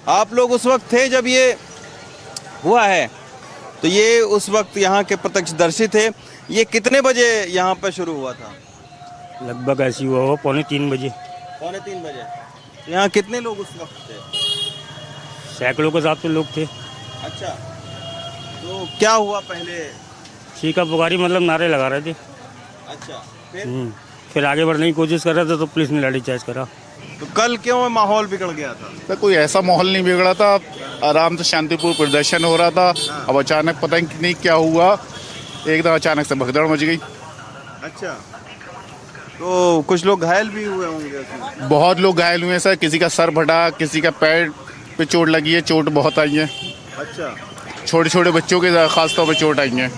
आप लोग उस वक्त थे जब ये हुआ है, तो ये उस वक्त यहाँ के प्रत्यक्षदर्शी थे। ये कितने बजे यहाँ पर शुरू हुआ था? लगभग ऐसी हुआ हो 2:45 बजे। पौने 3 बजे। यहाँ कितने लोग उस वक्त थे? सैकड़ों के हिसाब से लोग थे। अच्छा, तो क्या हुआ पहले? चीखा पुकारी मतलब नारे लगा रहे थे। अच्छा, फिर फिर आगे बढ़ने की कोशिश कर रहे थे तो पुलिस ने लाठीचार्ज करा। तो कल क्यों माहौल बिगड़ गया था? तो कोई ऐसा माहौल नहीं बिगड़ा था, आराम से शांतिपूर्ण प्रदर्शन हो रहा था। अब अचानक पता नहीं क्या हुआ, एकदम अचानक से भगदड़ मच गई। अच्छा, तो कुछ लोग घायल भी हुए होंगे उसमें? बहुत लोग घायल हुए हैं सर, किसी का सर फटा, किसी का पैर पे चोट लगी है, चोट बहुत आई है। अच्छा, छोटे छोटे बच्चों के खास तौर पे चोट आई है।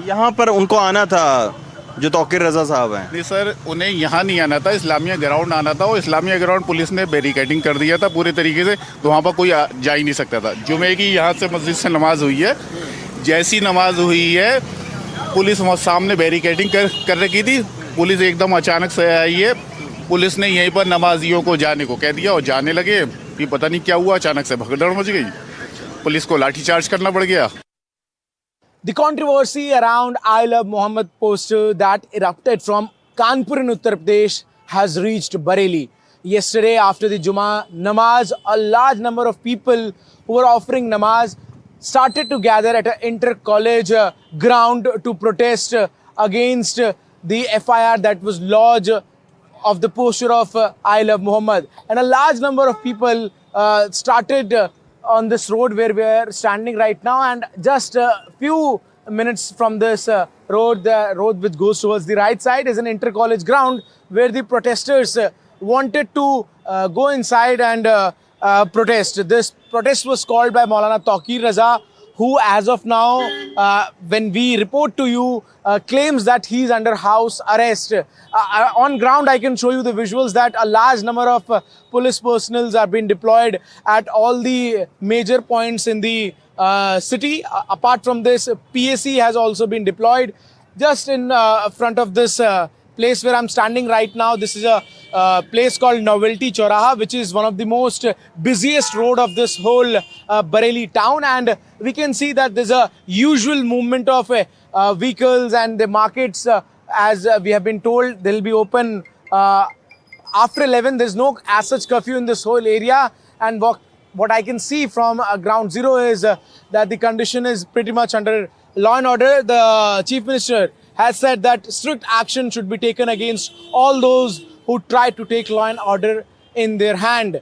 यहाँ पर उनको आना था जो तौकीर रजा साहब हैं। नहीं सर, उन्हें यहाँ नहीं आना था, इस्लामिया ग्राउंड आना था। और इस्लामिया ग्राउंड पुलिस ने बैरिकेडिंग कर दिया था पूरे तरीके से, तो वहाँ पर कोई जा ही नहीं सकता था। जुमे की यहाँ से मस्जिद से नमाज हुई है, जैसी नमाज हुई है पुलिस वहाँ सामने बैरिकेडिंग कर रखी थी। पुलिस एकदम अचानक से आई है, पुलिस ने यहीं पर नमाजियों को जाने को कह दिया और जाने लगे। कि पता नहीं क्या हुआ, अचानक से भगदड़ मच गई, पुलिस को लाठीचार्ज करना पड़ गया। The controversy around I Love Muhammad poster that erupted from Kanpur in Uttar Pradesh has reached Bareilly. Yesterday, after the Jummah namaz, a large number of people who were offering namaz started to gather at an inter-college ground to protest against the FIR that was lodged of the poster of I Love Muhammad. And a large number of people started on this road where we are standing right now, and just a few minutes from this road, the road which goes towards the right side is an inter-college ground where the protesters wanted to go inside and protest. This protest was called by Maulana Tauqeer Raza, who as of now, when we report to you, claims that he is under house arrest. On ground, I can show you the visuals that a large number of police personnel are being deployed at all the major points in the city. Apart from this, PAC has also been deployed. Just in front of this place where I'm standing right now, this is a place called Novelty Choraha, which is one of the most busiest road of this whole Bareilly town, and we can see that there's a usual movement of vehicles, and the markets, as we have been told, they'll be open after 11. There's no as such curfew in this whole area, and what I can see from ground zero is that the condition is pretty much under law and order. The Chief Minister has said that strict action should be taken against all those who try to take law and order in their hand.